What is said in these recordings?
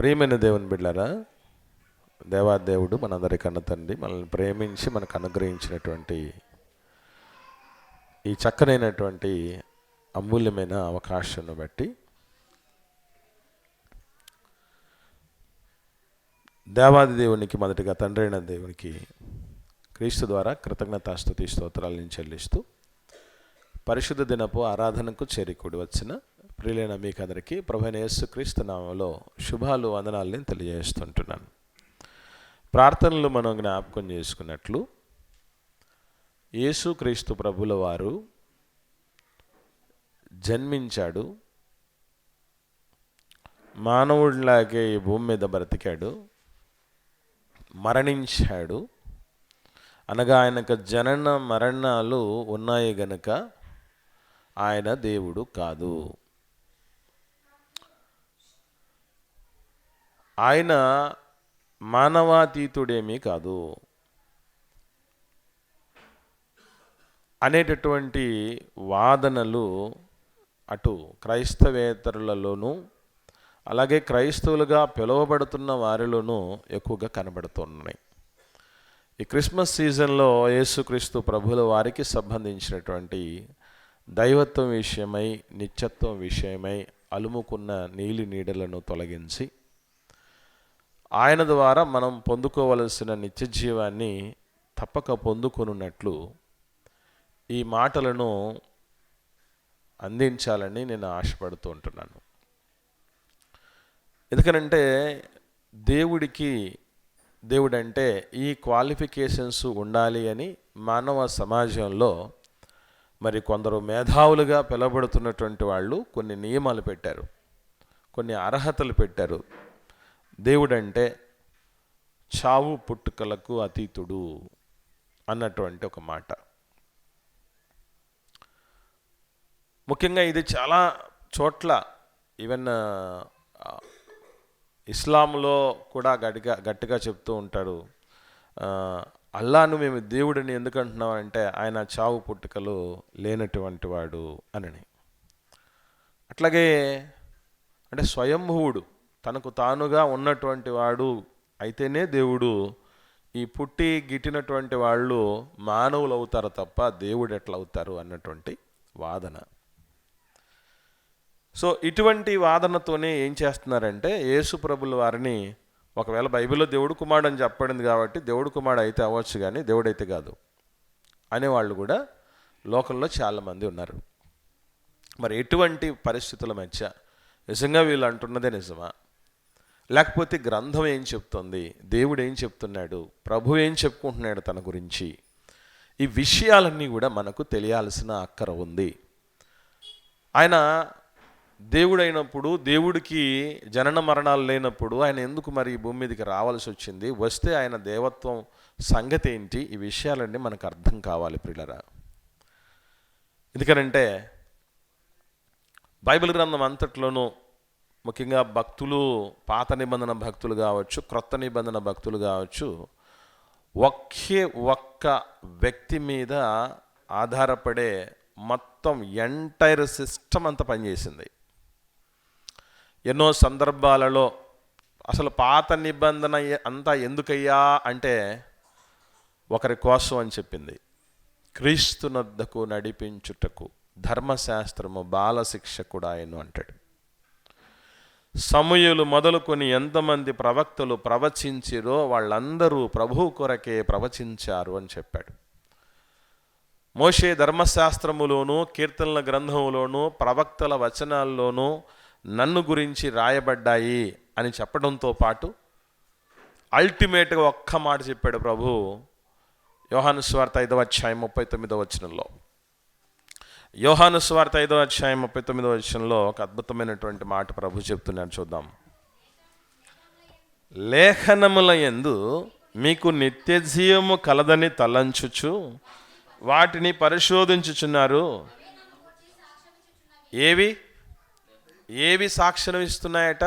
ప్రియమైన దేవుని బిడ్డలారా, దేవాదేవుడు మనందరి కన్న తండ్రి మనల్ని ప్రేమించి మనకు అనుగ్రహించినటువంటి ఈ చక్కనైనటువంటి అమూల్యమైన అవకాశాన్ని బట్టి దేవాది దేవునికి, మొదటిగా తండ్రి అయిన దేవునికి క్రీస్తు ద్వారా కృతజ్ఞతాస్తుతి స్తోత్రాలను చెల్లిస్తూ పరిశుద్ధ దినపు ఆరాధనకు చేరికూడి వచ్చిన ప్రియులైన మీకు అందరికీ ప్రభువైన యేసుక్రీస్తు నామములో శుభాలు, వందనాలని తెలియజేస్తుంటున్నాను. ప్రార్థనలు మనం జ్ఞాపకం చేసుకున్నట్లు, యేసుక్రీస్తు ప్రభుల వారు జన్మించాడు, మానవుడిలాగే ఈ భూమి మీద బ్రతికాడు, మరణించాడు. అనగా ఆయనకు జనన మరణాలు ఉన్నాయి గనుక ఆయన దేవుడు కాదు. ఆయన మానవాతీతుడేమీ కాదు అనేటటువంటి వాదనలు అటు క్రైస్తవేతరులలోనూ అలాగే క్రైస్తవులుగా పిలువబడుతున్న వారిలోనూ ఎక్కువగా కనబడుతున్నాయి. ఈ క్రిస్మస్ సీజన్లో యేసుక్రీస్తు ప్రభుల వారికి సంబంధించినటువంటి దైవత్వం విషయమై, నిత్యత్వం విషయమై అలుముకున్న నీలి నీడలను తొలగించి ఆయన ద్వారా మనం పొందుకోవలసిన నిత్య జీవాన్ని తప్పక పొందుకొనున్నట్లు ఈ మాటలను అందించాలని నేను ఆశపడుతూ ఉంటున్నాను. ఎందుకనంటే దేవుడంటే ఈ క్వాలిఫికేషన్స్ ఉండాలి అని మానవ సమాజంలో మరి కొందరు మేధావులుగా పిలువబడుతున్నటువంటి వాళ్ళు కొన్ని నియమాలు పెట్టారు, కొన్ని అర్హతలు పెట్టారు. దేవుడంటే చావు పుట్టుకలకు అతీతుడు అన్నటువంటి ఒక మాట. ముఖ్యంగా ఇది చాలా చోట్ల, ఈవెన్ ఇస్లాంలో కూడా గట్టిగా చెప్తూ ఉంటాడు, అల్లాను మేము దేవుడిని ఎందుకు అంటున్నామంటే ఆయన చావు పుట్టుకలు లేనటువంటి వాడు అని. అట్లాగే అంటే స్వయంభువుడు, తనకు తానుగా ఉన్నటువంటి వాడు అయితేనే దేవుడు. ఈ పుట్టి గిట్టినటువంటి వాళ్ళు మానవులు అవుతారు తప్ప దేవుడు ఎట్లా అవుతారు అన్నటువంటి వాదన. సో ఇటువంటి వాదనతోనే ఏం చేస్తున్నారంటే యేసు ప్రభుల వారిని, ఒకవేళ బైబిల్లో దేవుడు కుమారుడు అని చెప్పబడింది కాబట్టి దేవుడు కుమారుడు అయితే అవ్వచ్చు కానీ దేవుడైతే కాదు అనేవాళ్ళు కూడా లోకంలో చాలామంది ఉన్నారు. మరి ఎటువంటి పరిస్థితుల మధ్య నిజంగా వీళ్ళు అంటున్నదే నిజమా, లేకపోతే గ్రంథం ఏం చెప్తుంది, దేవుడు ఏం చెప్తున్నాడు, ప్రభు ఏం చెప్పుకుంటున్నాడు తన గురించి, ఈ విషయాలన్నీ కూడా మనకు తెలియాల్సిన అక్కర ఉంది. ఆయన దేవుడైనప్పుడు, దేవుడికి జనన మరణాలు లేనప్పుడు ఆయన ఎందుకు మరి ఈ భూమి మీదకి రావాల్సి వచ్చింది, వస్తే ఆయన దేవత్వం సంగతి ఏంటి, ఈ విషయాలన్నీ మనకు అర్థం కావాలి ప్రియులరా. ఎందుకనంటే బైబిల్ గ్రంథం అంతట్లోనూ ముఖ్యంగా భక్తులు, పాత నిబంధన భక్తులు కావచ్చు, క్రొత్త నిబంధన భక్తులు కావచ్చు, ఒక్క వ్యక్తి మీద ఆధారపడే మొత్తం ఎంటైర్ సిస్టమ్ అంతా పనిచేసింది. ఎన్నో సందర్భాలలో అసలు పాత నిబంధన అంతా ఎందుకయ్యా అంటే ఒకరి కోసం అని చెప్పింది. క్రీస్తునొద్దకు నడిపించుటకు ధర్మశాస్త్రము బాల శిక్షకుడు ఆయన అంటాడు. సమూయేలు మొదలుకొని ఎంతమంది ప్రవక్తలు ప్రవచించిరో వాళ్ళందరూ ప్రభువు కొరకే ప్రవచించారు అని చెప్పాడు. మోషే ధర్మశాస్త్రములోను, కీర్తనల గ్రంథములోను, ప్రవక్తల వచనాల్లోనూ నన్ను గురించి రాయబడ్డాయి అని చెప్పడంతో పాటు అల్టిమేట్గా ఒక్క మాట చెప్పాడు ప్రభు. యోహాను సువార్త 5వ అధ్యాయం 39వ వచనంలో, యోహాను సువార్త 5వ అధ్యాయం 39వ వచనంలో ఒక అద్భుతమైనటువంటి మాట ప్రభు చెప్తున్నాడు, చూద్దాం. లేఖనముల యందు మీకు నిత్య జీవము కలదని తలంచుచు వాటిని పరిశోధించుచున్నారు. ఏవి సాక్ష్యం ఇస్తున్నాయట?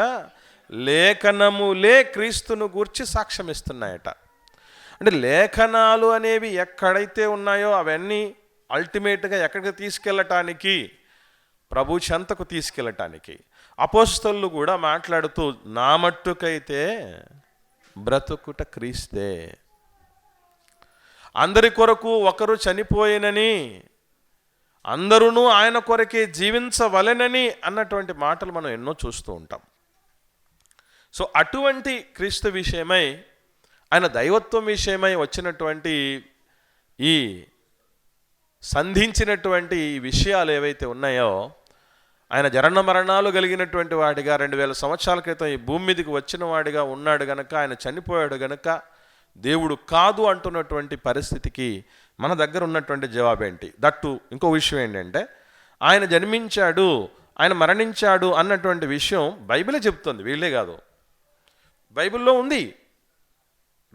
లేఖనములే క్రీస్తును గూర్చి సాక్ష్యం ఇస్తున్నాయట. అంటే లేఖనాలు అనేవి ఎక్కడైతే ఉన్నాయో అవన్నీ అల్టిమేట్గా ఎక్కడికి తీసుకెళ్ళటానికి, ప్రభు చెంతకు తీసుకెళ్ళటానికి. అపోస్తలులు కూడా మాట్లాడుతూ నా మట్టుకైతే బ్రతుకుట క్రీస్తే, అందరి కొరకు ఒకరు చనిపోయినని అందరూ ఆయన కొరకే జీవించవలెనని అన్నటువంటి మాటలు మనం ఎన్నో చూస్తూ ఉంటాం. సో అటువంటి క్రీస్తు విషయమై, ఆయన దైవత్వం విషయమై వచ్చినటువంటి ఈ సంధించినటువంటి ఈ విషయాలు ఏవైతే ఉన్నాయో, ఆయన జనన మరణాలు కలిగినటువంటి వాడిగా 2000 సంవత్సరాల క్రితం ఈ భూమి మీదకి వచ్చిన వాడిగా ఉన్నాడు గనక, ఆయన చనిపోయాడు గనక దేవుడు కాదు అంటున్నటువంటి పరిస్థితికి మన దగ్గర ఉన్నటువంటి జవాబేంటి? దట్టు ఇంకో విషయం ఏంటంటే, ఆయన జన్మించాడు, ఆయన మరణించాడు అన్నటువంటి విషయం బైబిలే చెప్తుంది, వీళ్ళే కాదు. బైబిల్లో ఉంది,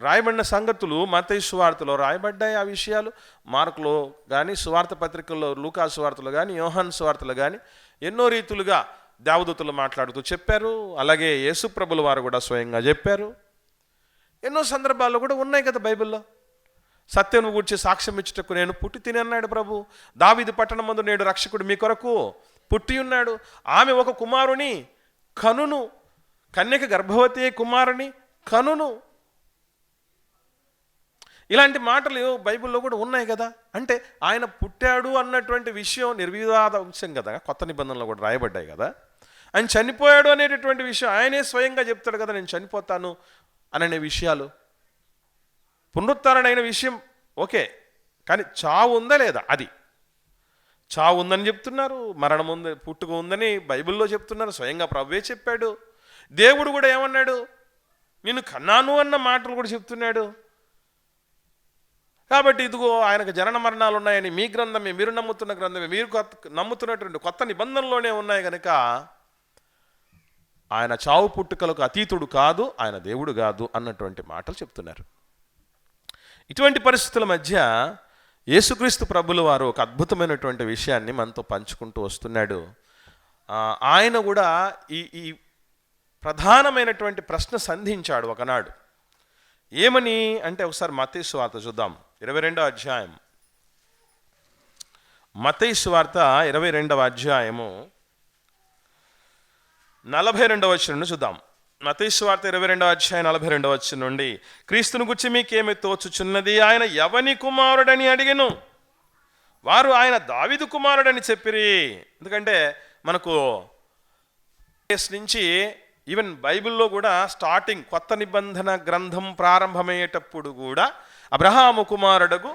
రాయబడిన సంగతులు మత్తయి సువార్తలో రాయబడ్డాయి. ఆ విషయాలు మార్కులో కానీ, సువార్త పత్రికల్లో లూకా సువార్తలో కానీ, యోహాను సువార్తలో కానీ ఎన్నో రీతులుగా దేవదూతలు మాట్లాడుతూ చెప్పారు. అలాగే యేసుప్రభుల వారు కూడా స్వయంగా చెప్పారు. ఎన్నో సందర్భాల్లో కూడా ఉన్నాయి కదా బైబిల్లో. సత్యం గురించి సాక్ష్యం ఇచ్చుటకు నేను పుట్టి తిని అన్నాడు ప్రభు. దావీదు పట్టణం ముందు నేడు రక్షకుడు మీ కొరకు పుట్టి ఉన్నాడు. ఆమె ఒక కుమారుని కనును, కన్యక గర్భవతి కుమారుని కనును. ఇలాంటి మాటలు బైబిల్లో కూడా ఉన్నాయి కదా. అంటే ఆయన పుట్టాడు అన్నటువంటి విషయం నిర్వివాద అంశం కదా, కొత్త నిబంధనలు కూడా రాయబడ్డాయి కదా. ఆయన చనిపోయాడు అనేటటువంటి విషయం ఆయనే స్వయంగా చెప్తాడు కదా, నేను చనిపోతాను అనే విషయాలు. పునరుత్థానం అయిన విషయం ఓకే, కానీ చావు ఉందా లేదా? అది చావు ఉందని చెప్తున్నారు, మరణం ఉంది, పుట్టుక ఉందని బైబిల్లో చెప్తున్నారు, స్వయంగా ప్రభువే చెప్పాడు. దేవుడు కూడా ఏమన్నాడు, నిన్ను కన్నాను అన్న మాటలు కూడా చెప్తున్నాడు. కాబట్టి ఇదిగో ఆయనకు జనన మరణాలు ఉన్నాయని మీ గ్రంథమే, మీరు నమ్ముతున్న గ్రంథమే, మీరు నమ్ముతున్నటువంటి కొత్త నిబంధనలోనే ఉన్నాయి కనుక ఆయన చావు పుట్టుకలకు అతీతుడు కాదు, ఆయన దేవుడు కాదు అన్నటువంటి మాటలు చెప్తున్నారు. ఇటువంటి పరిస్థితుల మధ్య యేసుక్రీస్తు ప్రభుల వారు ఒక అద్భుతమైనటువంటి విషయాన్ని మనతో పంచుకుంటూ వస్తున్నాడు. ఆయన కూడా ఈ ప్రధానమైనటువంటి ప్రశ్న సంధించాడు ఒకనాడు. ఏమని అంటే, ఒకసారి మత్తయి సువార్త చూద్దాం, 22వ అధ్యాయం. మత్తయి సువార్త 22వ అధ్యాయము 42వ వచనం చూద్దాం. మత్తయి సువార్త 22వ అధ్యాయం 42వ వచనం నుండి, క్రీస్తును గురించి మీకేమి తోచుచున్నది? ఆయన ఎవని కుమారుడని అడిగెను. వారు ఆయన దావీదు కుమారుడని చెప్పిరి. ఎందుకంటే మనకు నుంచి ఈవెన్ బైబిల్లో కూడా స్టార్టింగ్ కొత్త నిబంధన గ్రంథం ప్రారంభమయ్యేటప్పుడు కూడా అబ్రహాము కుమారుడగు,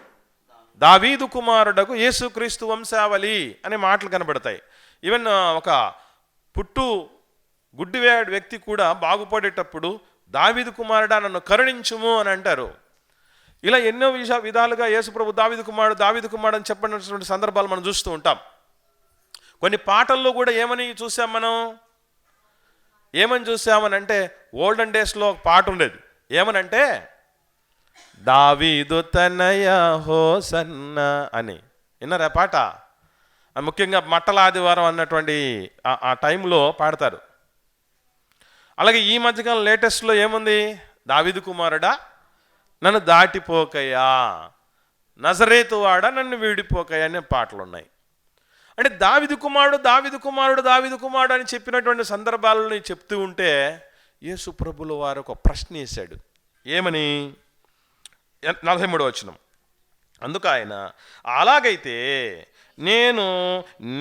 దావీదు కుమారుడగు, యేసుక్రీస్తు వంశావళి అనే మాటలు కనబడతాయి. ఈవెన్ ఒక గుడ్డి వ్యక్తి కూడా బాగుపడేటప్పుడు దావీదు కుమారుడా నన్ను కరుణించుము అని అంటారు. ఇలా ఎన్నో విధాలుగా యేసుప్రభు దావీదు కుమారుడు అని చెప్పినటువంటి సందర్భాలు మనం చూస్తూ ఉంటాం. కొన్ని పాటల్లో కూడా ఏమని చూసామనంటే ఓల్డెన్ డేస్లో ఒక పాట ఉండేది. ఏమనంటే, దావీదు తనయ హోసన్న అని. విన్నారా పాట? ముఖ్యంగా మట్టల ఆదివారం అన్నటువంటి ఆ టైంలో పాడతారు. అలాగే ఈ మధ్యకాలం లేటెస్ట్లో ఏముంది, దావీదు కుమారుడా నన్ను దాటిపోకయ్యా, నజరేతు వాడ నన్ను వీడిపోకయ్యా అనే పాటలు ఉన్నాయి. అంటే దావీదు కుమారుడు అని చెప్పినటువంటి సందర్భాలను చెప్తూ ఉంటే యేసు ప్రభుల వారు ఒక ప్రశ్న వేశాడు. ఏమని? 43వ వచనం. అందుకు ఆయన, అలాగైతే నేను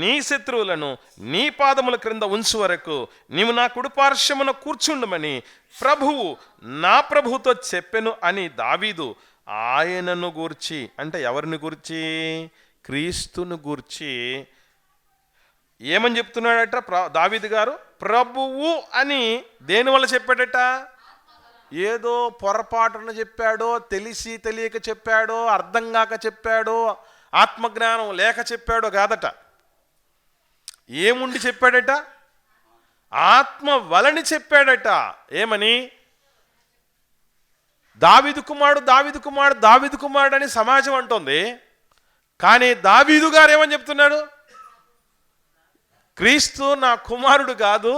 నీ శత్రువులను నీ పాదముల క్రింద ఉంచు వరకు నీవు నా కుడి పార్శ్వమున కూర్చుండమని ప్రభువు నా ప్రభువుతో చెప్పెను అని దావీదు ఆయనను గూర్చి, అంటే ఎవరిని గూర్చి? క్రీస్తును గూర్చి ఏమని చెప్తున్నాడట దావీదు గారు? ప్రభువు అని దేనివల్ల చెప్పాడట? ఏదో పొరపాటున చెప్పాడో, తెలిసి తెలియక చెప్పాడో, అర్థం కాక చెప్పాడో, ఆత్మజ్ఞానం లేక చెప్పాడో కాదట. ఏముండి చెప్పాడట? ఆత్మ వలని చెప్పాడట. ఏమని? దావీదు కుమారుడు అని సమాజం అంటుంది. కానీ దావీదు గారు ఏమని చెప్తున్నాడు? క్రీస్తు నా కుమారుడు కాదు,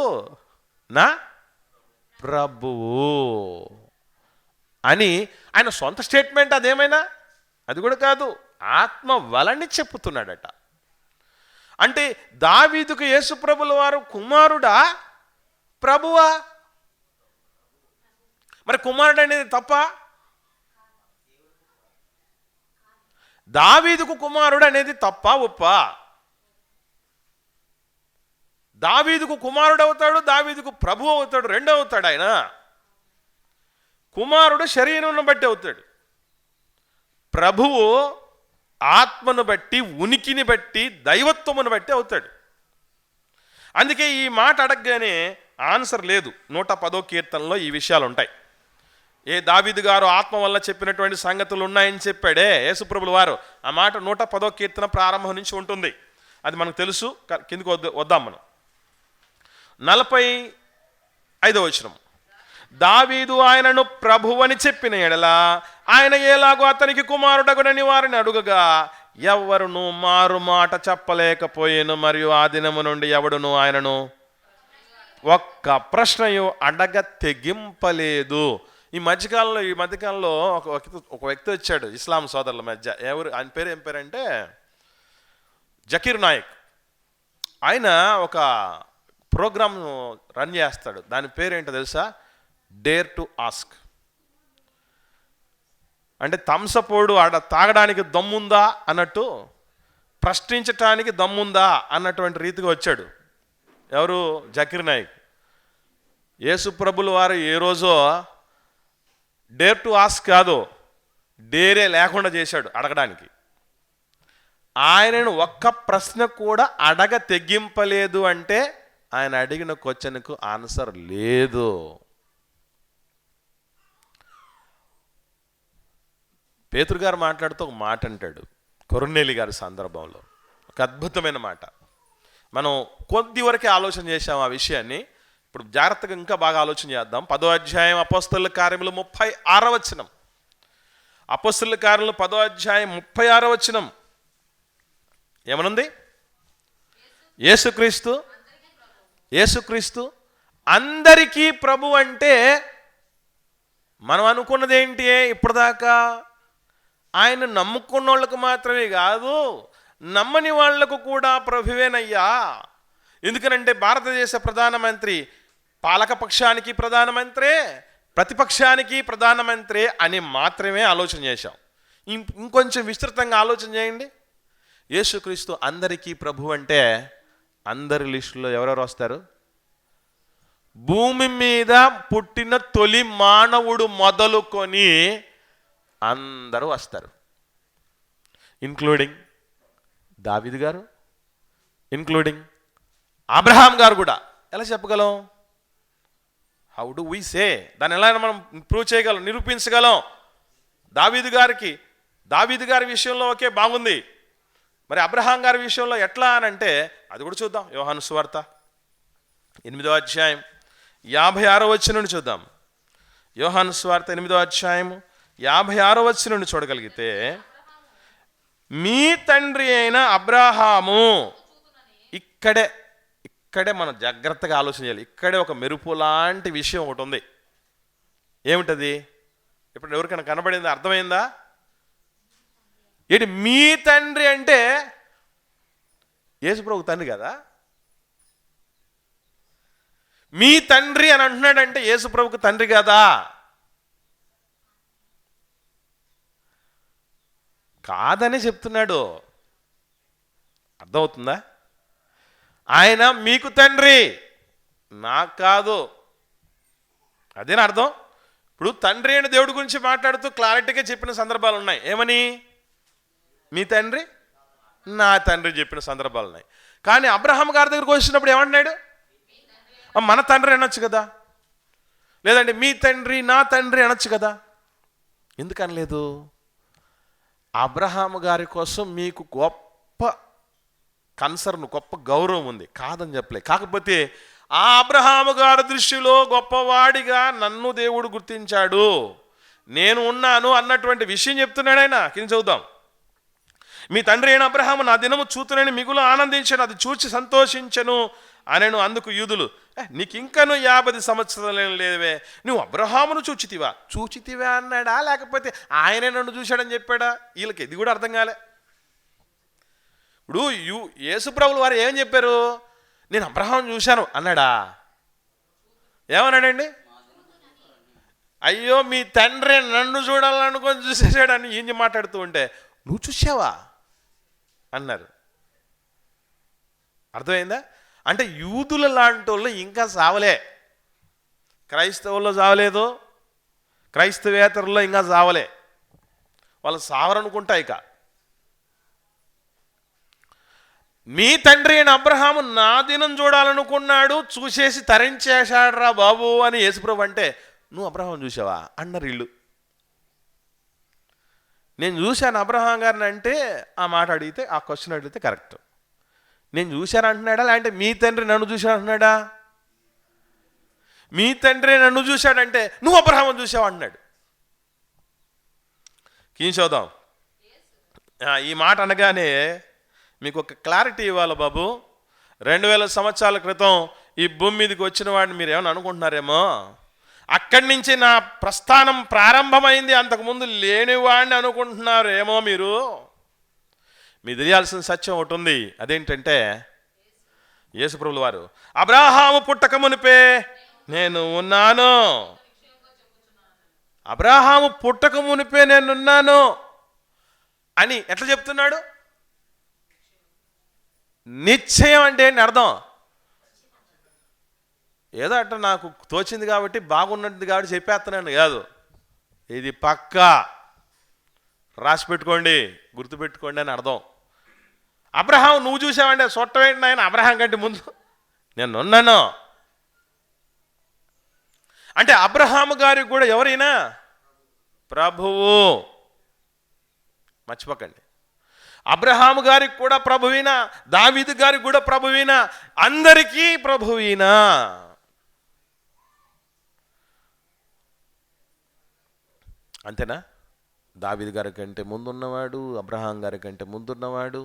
నా ప్రభువు అని ఆయన సొంత స్టేట్మెంట్. అదేమైనా అది కూడా కాదు, ఆత్మ వలని చెప్పుతున్నాడట. అంటే దావీదుకు యేసుప్రభుల వారు కుమారుడా ప్రభువా? మరి కుమారుడు అనేది తప్ప? దావీదుకు కుమారుడు అనేది తప్ప ఒప్ప? దావీదుకు కుమారుడు అవుతాడు, దావీదుకు ప్రభు అవుతాడు, రెండో అవుతాడు. ఆయన కుమారుడు శరీరం బట్టి అవుతాడు, ప్రభువు ఆత్మను బట్టి, ఉనికిని బట్టి, దైవత్వమును బట్టి అవుతాడు. అందుకే ఈ మాట అడగగానే ఆన్సర్ లేదు. 110వ కీర్తనలో ఈ విషయాలు ఉంటాయి. దావీదు గారు ఆత్మ వల్ల చెప్పినటువంటి సంగతులు ఉన్నాయని చెప్పాడే యేసుప్రభుల వారు. ఆ మాట 110వ కీర్తన ప్రారంభం నుంచి ఉంటుంది. అది మనకు తెలుసు. కిందకు వద్దాం మనం. 45వ వచనం. దావీదు ఆయనను ప్రభువని చెప్పిన ఎడల ఆయన ఎలాగో అతనికి కుమారుడగునని వారిని అడుగగా ఎవరును మారు మాట చెప్పలేకపోయేను, మరియు ఆ దినము నుండి ఎవడును ఆయనను ఒక్క ప్రశ్నయు అడగ తెగింపలేదు. ఈ మధ్యకాలంలో ఒక వ్యక్తి వచ్చాడు ఇస్లాం సోదరుల మధ్య. ఆయన పేరు ఏం పేరంటే జకీర్ నాయక్. ఆయన ఒక ప్రోగ్రామ్ రన్ చేస్తాడు. దాని పేరేంటో తెలుసా? Dare to ask. అంటే తంసపోడు ఆడ తాగడానికి దమ్ముందా అన్నట్టు, ప్రశ్నించటానికి దమ్ముందా అన్నటువంటి రీతిగా వచ్చాడు. ఎవరు? జకీర్ నాయక్. యేసుప్రభుల వారు ఏ రోజో డేర్ టు ఆస్క్ కాదు, డేరే లేకుండా చేశాడు అడగడానికి. ఆయనను ఒక్క ప్రశ్న కూడా అడగ తెగింపలేదు. అంటే ఆయన అడిగిన క్వశ్చన్కు ఆన్సర్ లేదు. పేతురు గారు మాట్లాడుతూ ఒక మాట అంటాడు కొర్నేలి గారి సందర్భంలో, ఒక అద్భుతమైన మాట. మనం కొద్ది వరకే ఆలోచన చేసాం ఆ విషయాన్ని. ఇప్పుడు జాగ్రత్తగా ఇంకా బాగా ఆలోచన చేద్దాం. 10వ అధ్యాయం అపోస్తలుల కార్యములు 36వ వచనం. అపోస్తలుల కార్యములు 10వ అధ్యాయం 36వ వచనం ఏమనుంది? యేసుక్రీస్తు అందరికీ ప్రభు. అంటే మనం అనుకున్నది ఏంటి ఇప్పటిదాకా? ఆయన నమ్ముకున్న వాళ్ళకు మాత్రమే కాదు, నమ్మని వాళ్లకు కూడా ప్రభువేనయ్యా. ఎందుకనంటే భారతదేశ ప్రధానమంత్రి పాలకపక్షానికి ప్రధానమంత్రే, ప్రతిపక్షానికి ప్రధానమంత్రే అని మాత్రమే ఆలోచన చేశాం. ఇంకొంచెం విస్తృతంగా ఆలోచన చేయండి. యేసుక్రీస్తు అందరికీ ప్రభు అంటే అందరి లిస్టులో ఎవరెవరు వస్తారు? భూమి మీద పుట్టిన తొలి మానవుడు మొదలుకొని అందరూ వస్తారు, ఇన్క్లూడింగ్ దావీదు గారు, ఇన్క్లూడింగ్ అబ్రహాం గారు కూడా. ఎలా చెప్పగలం? హౌ డు వి సే? దాన్ని ఎలా మనం ప్రూవ్ చేయగలం, నిరూపించగలం? దావీదు గారి విషయంలో ఓకే బాగుంది, మరి అబ్రహాం గారి విషయంలో ఎట్లా అని అంటే అది కూడా చూద్దాం. యోహాను సువార్త 8వ అధ్యాయం 56వ వచనం నుండి చూద్దాం. యోహాను సువార్త 8వ అధ్యాయం 56వ వచనం నుండి చూడగలిగితే, మీ తండ్రి అయిన అబ్రహాము, ఇక్కడే మనం జాగ్రత్తగా ఆలోచన చేయాలి. ఇక్కడే ఒక మెరుపు లాంటి విషయం ఒకటి ఉంది. ఏమిటది? ఇప్పుడు ఎవరికైనా కనబడిందా? అర్థమైందా? ఏంటి మీ తండ్రి అంటే? యేసుప్రభువు తండ్రి కదా. మీ తండ్రి అని అంటున్నాడంటే యేసుప్రభుకు తండ్రి కదా. కాదని చెప్తున్నాడు. అర్థమవుతుందా? ఆయన మీకు తండ్రి, నాకు కాదు. అదేనా అర్థం? ఇప్పుడు తండ్రి అయిన దేవుడి గురించి మాట్లాడుతూ క్లారిటీగా చెప్పిన సందర్భాలు ఉన్నాయి. ఏమని? మీ తండ్రి, నా తండ్రి చెప్పిన సందర్భాలు ఉన్నాయి. కానీ అబ్రహాం గారి దగ్గరకు వచ్చినప్పుడు ఏమంటున్నాడు? మన తండ్రి అనొచ్చు కదా, లేదంటే మీ తండ్రి, నా తండ్రి అనొచ్చు కదా. ఎందుకు అనలేదు? అబ్రహాము గారి కోసం మీకు గొప్ప కన్సర్న్, గొప్ప గౌరవం ఉంది, కాదని చెప్పలే. కాకపోతే ఆ అబ్రహాము గారి దృష్టిలో గొప్పవాడిగా నన్ను దేవుడు గుర్తించాడు, నేను ఉన్నాను అన్నటువంటి విషయం చెప్తున్నాడు ఆయన. కింద చదువుదాం. మీ తండ్రి అయిన అబ్రహాము నా దినము చూతునని మిగులు ఆనందించాను, అది చూచి సంతోషించను అనెను. అందుకు యూదులు, నీకు ఇంకను 50 సంవత్సరాలు లేవే, నువ్వు అబ్రహామును చూచితివా అన్నాడా, లేకపోతే ఆయనే నన్ను చూశాడని చెప్పాడా? వీళ్ళకి ఇది కూడా అర్థం కాలే. ఇప్పుడు యేసుప్రభుల వారు ఏం చెప్పారు? నేను అబ్రహాం చూశాను అన్నాడా? ఏమన్నాడండి? అయ్యో మీ తండ్రి నన్ను చూడాలనుకొని చూసేసాడని ఈయన మాట్లాడుతూ ఉంటే నువ్వు చూసావా అన్నారు. అర్థమైందా? అంటే యూదుల లాంటి వాళ్ళు ఇంకా సావలే, క్రైస్తవుల్లో సావలేదు, క్రైస్తవేతరుల్లో ఇంకా సావలే, వాళ్ళు సావరనుకుంటా. ఇక మీ తండ్రి అయిన అబ్రహాము నా దినం చూడాలనుకున్నాడు, చూసేసి తరించేశాడురా బాబు అని యేసుప్రభు అంటే నువ్వు అబ్రహాం చూసావా అన్నారు వీళ్ళు. నేను చూశాను అబ్రహాం గారిని అంటే ఆ మాట అడిగితే, ఆ క్వశ్చన్ అడిగితే కరెక్ట్. నేను చూశాను అంటున్నాడా, లేదంటే మీ తండ్రి నన్ను చూశాడు అంటున్నాడా? మీ తండ్రి నన్ను చూశాడంటే నువ్వు అబ్రహాం చూసావా అన్నాడు. చూద్దాం. ఈ మాట అనగానే మీకు ఒక క్లారిటీ ఇవ్వాలి బాబు. 2000 సంవత్సరాల క్రితం ఈ భూమి మీదకి వచ్చిన వాడిని మీరు ఏమైనా అనుకుంటున్నారేమో, అక్కడి నుంచి నా ప్రస్థానం ప్రారంభమైంది, అంతకుముందు లేనివాడిని అనుకుంటున్నారేమో మీరు. మీ తెలియాల్సిన సత్యం ఒకటి ఉంది. అదేంటంటే యేసుప్రభుల వారు అబ్రహాము పుట్టక మునిపే నేను ఉన్నాను, అబ్రహాము పుట్టక మునిపే నేనున్నాను అని ఎట్లా చెప్తున్నాడు? నిశ్చయం అంటే ఏంటి అర్థం? ఏదో అట్ట నాకు తోచింది కాబట్టి, బాగున్నది కాబట్టి చెప్పేస్తున్నాను కాదు. ఇది పక్కా రాసి పెట్టుకోండి, గుర్తుపెట్టుకోండి అని అర్థం. అబ్రహాం నువ్వు చూసావంటే సొట్టవేంటి ఆయన, అబ్రహాం కంటే ముందు నేను ఉన్నాను అంటే అబ్రహాము గారికి కూడా ఎవరైనా ప్రభువు, మర్చిపోకండి. అబ్రహాము గారికి కూడా ప్రభువీనా, దావీదు గారికి కూడా ప్రభువీనా, అందరికీ ప్రభువీనా. అంతేనా? దావీదు గారి కంటే ముందున్నవాడు, అబ్రహాం గారి కంటే ముందున్నవాడు,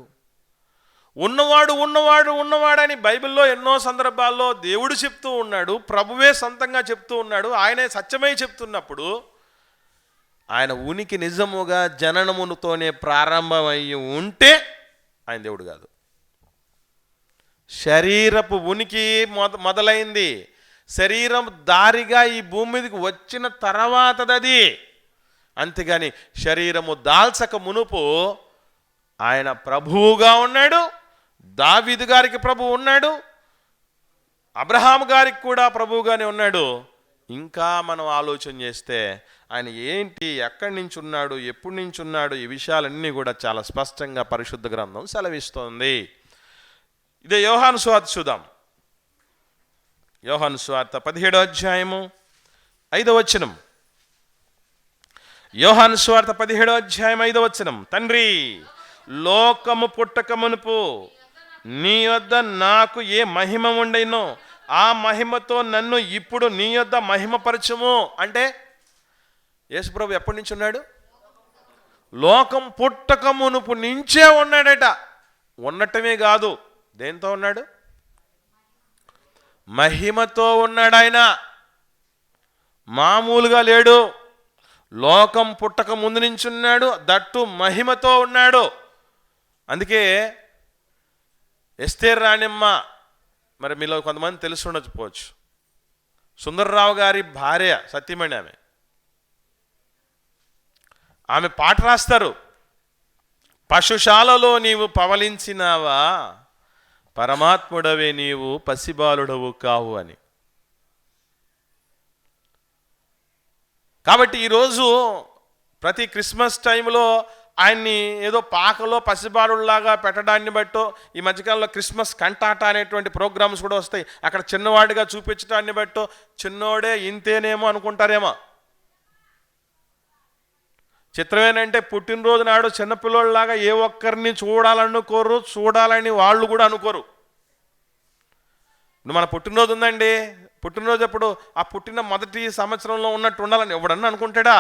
ఉన్నవాడు ఉన్నవాడు ఉన్నవాడని బైబిల్లో ఎన్నో సందర్భాల్లో దేవుడు చెప్తూ ఉన్నాడు, ప్రభువే సొంతంగా చెప్తూ ఉన్నాడు. ఆయనే సత్యమై చెప్తున్నప్పుడు ఆయన ఉనికి నిజముగా జననముతోనే ప్రారంభమయ్యి ఉంటే ఆయన దేవుడు కాదు. శరీరపు ఉనికి మొదలైంది, శరీరం దారిగా ఈ భూమి మీదకి వచ్చిన తర్వాతది. అంతేగాని శరీరము దాల్చక మునుపు ఆయన ప్రభువుగా ఉన్నాడు, దావీదు గారికి ప్రభువు ఉన్నాడు, అబ్రహాం గారికి కూడా ప్రభువుగానే ఉన్నాడు. ఇంకా మనం ఆలోచన చేస్తే ఆయన ఏంటి, ఎక్కడి నుంచి ఉన్నాడు, ఎప్పటి నుంచి ఉన్నాడు, ఈ విషయాలన్నీ కూడా చాలా స్పష్టంగా పరిశుద్ధ గ్రంథం సెలవిస్తోంది. ఇదే యోహాను సువార్త చూద్దాం. యోహాను సువార్త 17వ అధ్యాయము 5వ వచనం. యోహాను సువార్త 17వ అధ్యాయం 5వ వచనం. తండ్రి, లోకము పుట్టక మునుపు నీ వద్ద నాకు ఏ మహిమ ఉండేనో ఆ మహిమతో నన్ను ఇప్పుడు నీ యొద్ద మహిమపరచుము అంటే యేసుప్రభు ఎప్పటి నుంచి ఉన్నాడు? లోకం పుట్టక మునుపు నుంచే ఉన్నాడట. ఉండటమే కాదు, దేంతో ఉన్నాడు? మహిమతో ఉన్నాడు. ఆయన మామూలుగా లేడు. లోకం పుట్టక ముందు నుంచి ఉన్నాడు, దట్టు మహిమతో ఉన్నాడు. అందుకే ఎస్తేర్ రాణిమ్మ, మరి మీలో కొంతమంది తెలిసి ఉండకపోవచ్చు, సుందర్రావు గారి భార్య సత్యమణి, ఆమె పాట రాస్తారు, పశుశాలలో నీవు పవలించినావా, పరమాత్ముడవే నీవు పసిబాలుడవు కావు అని. కాబట్టి ఈరోజు ప్రతి క్రిస్మస్ టైంలో ఆయన్ని ఏదో పాకలో పసిబాలులాగా పెట్టడాన్ని బట్టో, ఈ మధ్యకాలంలో క్రిస్మస్ కంటాట అనేటువంటి ప్రోగ్రామ్స్ కూడా వస్తాయి, అక్కడ చిన్నవాడిగా చూపించడాన్ని బట్టో చిన్నోడే ఇంతేనేమో అనుకుంటారేమో. చిత్రమేనంటే పుట్టినరోజు నాడు చిన్నపిల్లోళ్ళలాగా ఏ ఒక్కరిని చూడాలనుకోరు, చూడాలని వాళ్ళు కూడా అనుకోరు. ఇప్పుడు మన పుట్టినరోజు ఉందండి, పుట్టినరోజు ఎప్పుడు ఆ పుట్టిన మొదటి సంవత్సరంలో ఉన్నట్టు ఉండాలని ఎవడన్నా అనుకుంటాడా?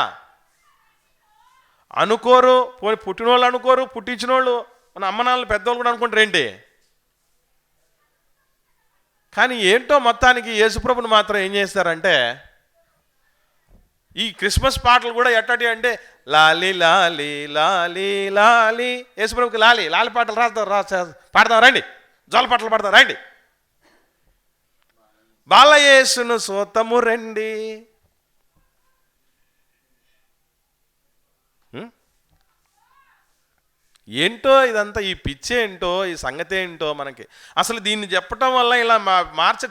అనుకోరు. పోనీ పుట్టినోళ్ళు అనుకోరు, పుట్టించిన వాళ్ళు మన అమ్మనాన్నలు పెద్దవాళ్ళు కూడా అనుకుంటారు ఏంటి. కానీ ఏంటో మొత్తానికి యేసుప్రభుని మాత్రం ఏం చేస్తారంటే, ఈ క్రిస్మస్ పాటలు కూడా ఎట్టటి అంటే లాలి లాలి లాలి లాలి, యేసుప్రభుకి లాలి లాలి పాటలు పాడతాం రండి, జోల పాటలు పాడతాం రండి. బాలయేసును సోతము రండి. ఏంటో ఇదంతా, ఈ పిచ్చేంటో, ఈ సంగతి ఏంటో మనకి అసలు. దీన్ని చెప్పటం వల్ల, ఇలా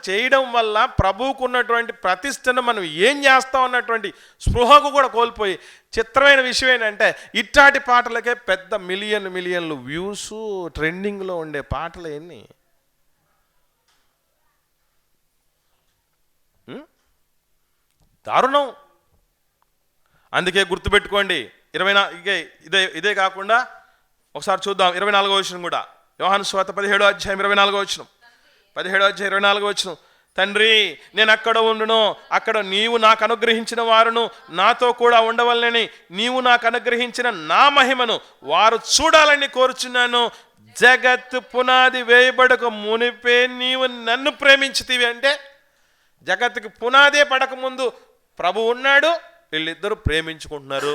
చేయడం వల్ల ప్రభువుకు ఉన్నటువంటి ప్రతిష్టను మనం ఏం చేస్తాం అన్నటువంటి స్పృహకు కూడా కోల్పోయి, చిత్రమైన విషయం ఏంటంటే ఇట్లాంటి పాటలకే పెద్ద మిలియన్లు వ్యూస్, ట్రెండింగ్లో ఉండే పాటలు ఎన్ని. దారుణం. అందుకే గుర్తుపెట్టుకోండి. ఇదే కాకుండా ఒకసారి చూద్దాం 24వ వచనం కూడా. యోహాను సువార్త 17వ అధ్యాయం 24వ వచనం. 17వ అధ్యాయం 24వ వచనం. తండ్రి, నేను అక్కడ ఉండును, అక్కడ నీవు నాకు అనుగ్రహించిన వారును నాతో కూడా ఉండవలనని నీవు నాకు అనుగ్రహించిన నా మహిమను వారు చూడాలని కోరుచున్నాను. జగత్ పునాది వేయబడక మునిపే నీవు నన్ను ప్రేమించితివి. అంటే జగత్తుకి పునాదే పడక ముందు ప్రభు ఉన్నాడు, వీళ్ళిద్దరూ ప్రేమించుకుంటున్నారు.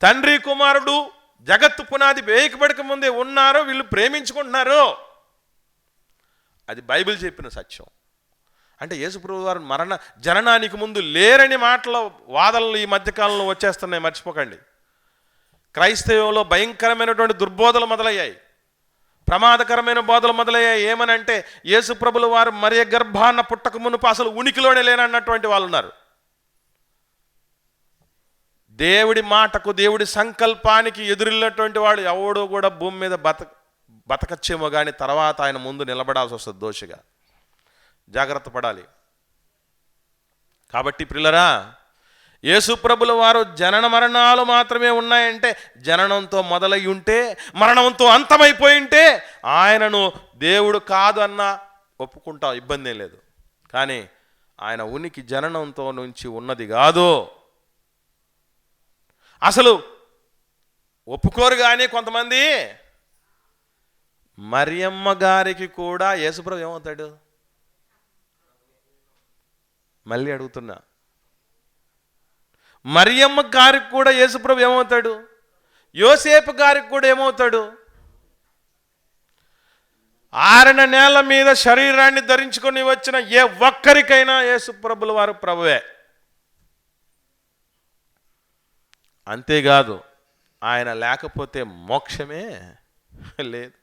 తండ్రి కుమారుడు జగత్తు పునాది వేయకబడక ముందే ఉన్నారు, వీళ్ళు ప్రేమించుకుంటున్నారు. అది బైబిల్ చెప్పిన సత్యం. అంటే యేసుప్రభు వారు జననానికి ముందు లేరని మాటల వాదనలు ఈ మధ్యకాలంలో వచ్చేస్తున్నాయి, మర్చిపోకండి. క్రైస్తవంలో భయంకరమైనటువంటి దుర్బోధలు మొదలయ్యాయి, ప్రమాదకరమైన బోధలు మొదలయ్యాయి. ఏమనంటే యేసుప్రభుల వారు మరియ గర్భాన పుట్టక మునుపు అసలు ఉనికిలోనే లేనన్నటువంటి వాళ్ళు ఉన్నారు. దేవుడి మాటకు, దేవుడి సంకల్పానికి ఎదురిల్లినటువంటి వాడు ఎవడో కూడా భూమి మీద బతకచ్చేమో కానీ తర్వాత ఆయన ముందు నిలబడాల్సి వస్తుంది దోషిగా. జాగ్రత్త పడాలి. కాబట్టి ప్రియులరా, యేసుప్రభుల వారు జనన మరణాలు మాత్రమే ఉన్నాయంటే, జననంతో మొదలై ఉంటే మరణంతో అంతమైపోయి ఉంటే ఆయనను దేవుడు కాదు అన్నా ఒప్పుకుంటాం, ఇబ్బంది ఏం లేదు. కానీ ఆయన ఉనికి జననంతో నుంచి ఉన్నది కాదు. అసలు ఒప్పుకోరు. కానీ కొంతమంది, మరియమ్మ గారికి కూడా యేసుప్రభు ఏమవుతాడు? మళ్ళీ అడుగుతున్నా, మరియమ్మ గారికి కూడా యేసుప్రభు ఏమవుతాడు? యోసేపు గారికి కూడా ఏమవుతాడు? 6 నెలల మీద శరీరాన్ని ధరించుకొని వచ్చిన ఏ ఒక్కరికైనా యేసుప్రభుల వారు ప్రభువే. అంతేకాదు, ఆయన లేకపోతే మోక్షమే లేదు.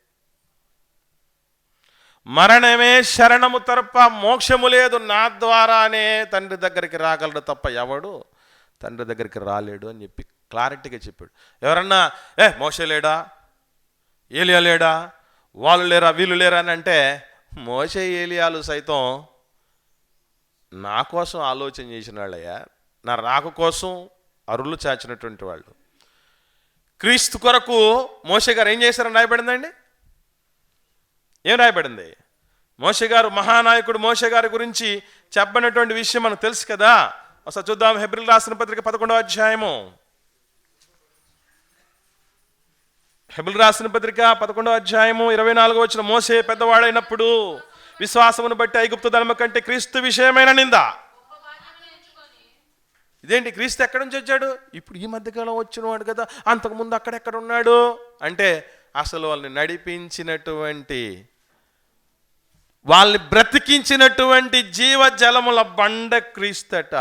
మరణమే శరణము తప్ప మోక్షము లేదు. నా ద్వారానే తండ్రి దగ్గరికి రాగలడు తప్ప ఎవడు తండ్రి దగ్గరికి రాలేడు అని చెప్పి క్లారిటీగా చెప్పాడు. ఎవరన్నా మోషే లేడా, ఏలియా లేడా, వాళ్ళు లేరా, వీళ్ళు లేరా అని అంటే, మోషే ఏలియాలు సైతం నా కోసం ఆలోచన చేసిన వాళ్ళయ్యా, నా రాక కోసం అరులు చాచినటువంటి వాళ్ళు. క్రీస్తు కొరకు మోషే గారు ఏం చేశారని రాయబడిందండి? ఏం రాయబడింది? మోషే గారు, మహానాయకుడు మోషే గారి గురించి చెప్పినటువంటి విషయం మనకు తెలుసు కదా. ఒకసారి చూద్దాం. హెబ్రీయులకు రాసిన పత్రిక 11వ అధ్యాయము. హెబ్రీయులకు రాసిన పత్రిక 11వ అధ్యాయము 24వ వచనం. మోషే పెద్దవాడైనప్పుడు విశ్వాసమును బట్టి ఐగుప్తు ధర్మ కంటే క్రీస్తు విషయమైన నింద. ఇదేంటి, క్రీస్తు ఎక్కడి నుంచి వచ్చాడు? ఇప్పుడు ఈ మధ్యకాలం వచ్చినవాడు కదా, అంతకుముందు అక్కడెక్కడ ఉన్నాడు అంటే, అసలు వాళ్ళని నడిపించినటువంటి, వాళ్ళని బ్రతికించినటువంటి జీవజలముల బండ క్రీస్తట.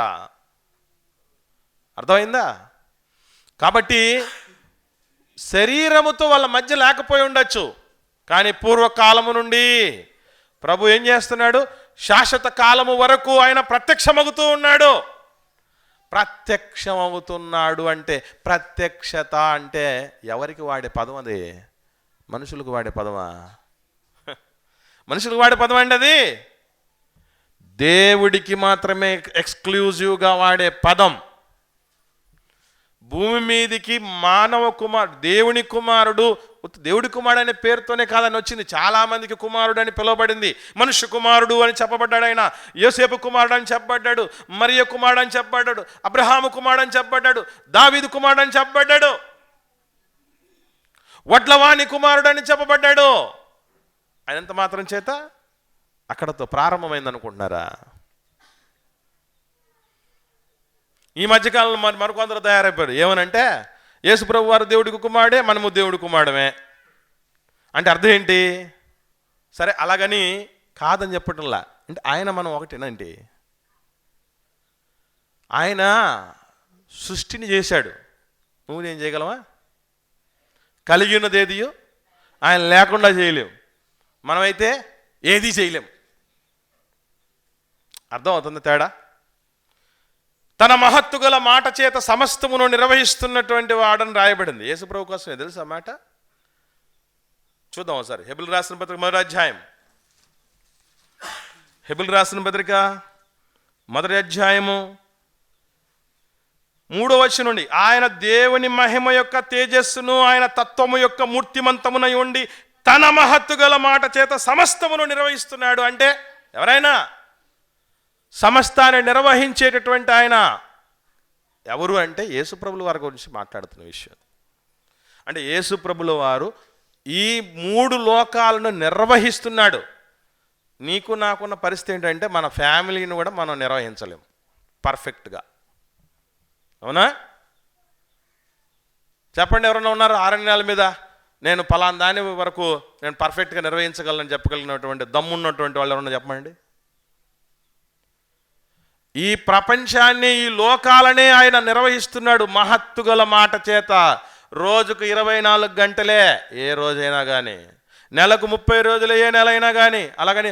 అర్థమైందా? కాబట్టి శరీరముతో వాళ్ళ మధ్య లేకపోయి ఉండొచ్చు, కానీ పూర్వకాలము నుండి ప్రభు ఏం చేస్తున్నాడు? శాశ్వత కాలము వరకు ఆయన ప్రత్యక్షమవుతూ ఉన్నాడు. ప్రత్యక్షమవుతున్నాడు అంటే, ప్రత్యక్షత అంటే ఎవరికి వాడే పదం అది? మనుషులకు వాడే పదమా? మనుషులకు వాడే పదం అండి అది. దేవుడికి మాత్రమే ఎక్స్క్లూజివ్గా వాడే పదం. భూమి మీదికి మానవ కుమారుడు, దేవుని కుమారుడు, దేవుడి కుమారుడు అనే పేరుతోనే కాదని వచ్చింది. చాలామందికి కుమారుడు అని పిలువబడింది. మనుష్య కుమారుడు అని చెప్పబడ్డాడు ఆయన. యోసేపు కుమారుడు అని చెప్పబడ్డాడు, మరియ కుమారుడు అని చెప్పబడ్డాడు, అబ్రహాము కుమారుడు అని చెప్పబడ్డాడు, దావీదు కుమారుడు అని చెప్పబడ్డాడు, వడ్లవాణి కుమారుడు అని చెప్పబడ్డాడు. ఆయనంత మాత్రం చేత అక్కడతో ప్రారంభమైంది అనుకుంటున్నారా? ఈ మధ్యకాలంలో మరికొందరు తయారైపోయారు. ఏమనంటే, యేసుప్రభు వారు దేవుడికి కుమారుడే, మనము దేవుడి కుమారుడమే అంటే అర్థం ఏంటి? సరే, అలాగని కాదని చెప్పటంలా. అంటే ఆయన మనం ఒకటేనంటే, ఆయన సృష్టిని చేశాడు, నువ్వు నేను చేయగలవా? కలిగి ఉన్నది ఏదియో ఆయన లేకుండా చేయలేం, మనమైతే ఏది చేయలేం. అర్థం అవుతుంది తేడా? తన మహత్తు గల మాట చేత సమస్తమును నిర్వహిస్తున్నటువంటి వాడని రాయబడింది. యేసుప్రభు కోసమే తెలుసా మాట? చూద్దాం ఒకసారి. హెబ్రీయులకు రాసిన పత్రిక 1వ అధ్యాయం, హెబ్రీయులకు రాసిన పత్రిక 1వ అధ్యాయము 3వ వచనం నుండి, ఆయన దేవుని మహిమ యొక్క తేజస్సును ఆయన తత్వము యొక్క మూర్తిమంతమునై ఉండి తన మహత్తు గల మాట చేత సమస్తమును నిర్వహిస్తున్నాడు. అంటే ఎవరైనా సమస్తాన్ని నిర్వహించేటటువంటి ఆయన ఎవరు అంటే యేసుప్రభుల వారి గురించి మాట్లాడుతున్న విషయం. అంటే యేసుప్రభుల వారు ఈ 3 లోకాలను నిర్వహిస్తున్నాడు. నీకు నాకున్న పరిస్థితి ఏంటంటే మన ఫ్యామిలీని కూడా మనం నిర్వహించలేము పర్ఫెక్ట్గా. అవునా? చెప్పండి, ఎవరైనా ఉన్నారు అరణ్యాల మీద నేను పలానా దాని వరకు నేను పర్ఫెక్ట్గా నిర్వహించగలను చెప్పగలిగినటువంటి దమ్మున్నటువంటి వాళ్ళు ఎవరన్నా చెప్పండి. ఈ ప్రపంచాన్ని, ఈ లోకాలనే ఆయన నిర్వహిస్తున్నాడు మహత్తు గల మాట చేత. రోజుకు 24 గంటలే, ఏ రోజైనా కానీ, నెలకు 30 రోజులు, ఏ నెల అయినా కానీ. అలాగని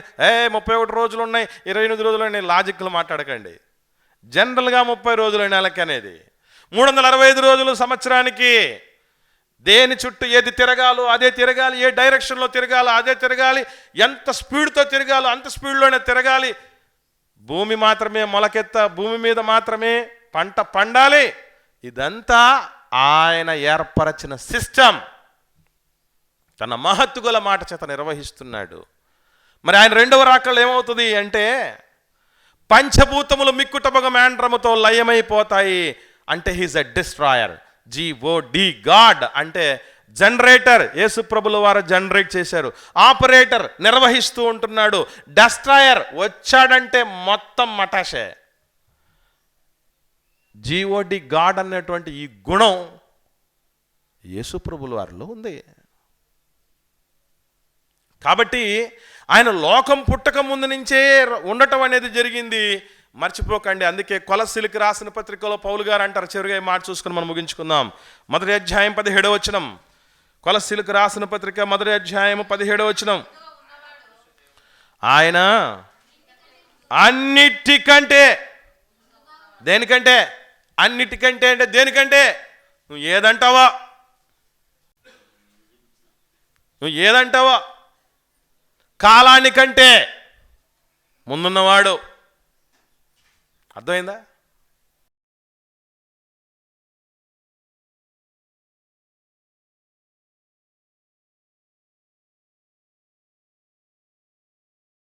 31 రోజులు ఉన్నాయి, 28 రోజులు ఉన్నాయి, లాజిక్లు మాట్లాడకండి. జనరల్గా 30 రోజులు నెలకి అనేది, 365 రోజులు సంవత్సరానికి. దేని చుట్టూ ఏది తిరగాలో అదే తిరగాలి, ఏ డైరెక్షన్లో తిరగాలో అదే తిరగాలి, ఎంత స్పీడ్తో తిరగాలో అంత స్పీడ్లోనే తిరగాలి. భూమి మాత్రమే మొలకెత్త, భూమి మీద మాత్రమే పంట పండాలి. ఇదంతా ఆయన ఏర్పరచిన సిస్టమ్. తన మహత్తుగల మాట చేత నిర్వహిస్తున్నాడు. మరి ఆయన 2వ రాకడలో ఏమవుతుంది అంటే, పంచభూతములు మిక్కుటబగ మేండ్రముతో లయమైపోతాయి. అంటే he's a destroyer. GOD, God అంటే జనరేటర్. యేసుప్రభుల వారు జనరేట్ చేశారు. ఆపరేటర్, నిర్వహిస్తూ ఉంటున్నాడు. డెస్ట్రాయర్ వచ్చాడంటే మొత్తం మటాషే. GOD, గాడ్ అన్నటువంటి ఈ గుణం యేసుప్రభుల వారిలో ఉంది. కాబట్టి ఆయన లోకం పుట్టక ముందు నుంచే ఉండటం అనేది జరిగింది, మర్చిపోకండి. అందుకే కొలస్సీలకు రాసిన పత్రికలో పౌలు గారు అంటారు, చివరిగా ఈ మాట చూసుకుని మనం ముగించుకుందాం. 1వ అధ్యాయం 17వ వచనం. కొలస్సీలకు రాసిన పత్రిక 1వ అధ్యాయం 17వ వచనం. ఆయన అన్నిటికంటే, దేనికంటే? అన్నిటికంటే అంటే దేనికంటే? నువ్వు ఏదంటావో కాలానికంటే ముందున్నవాడు. అర్థమైందా?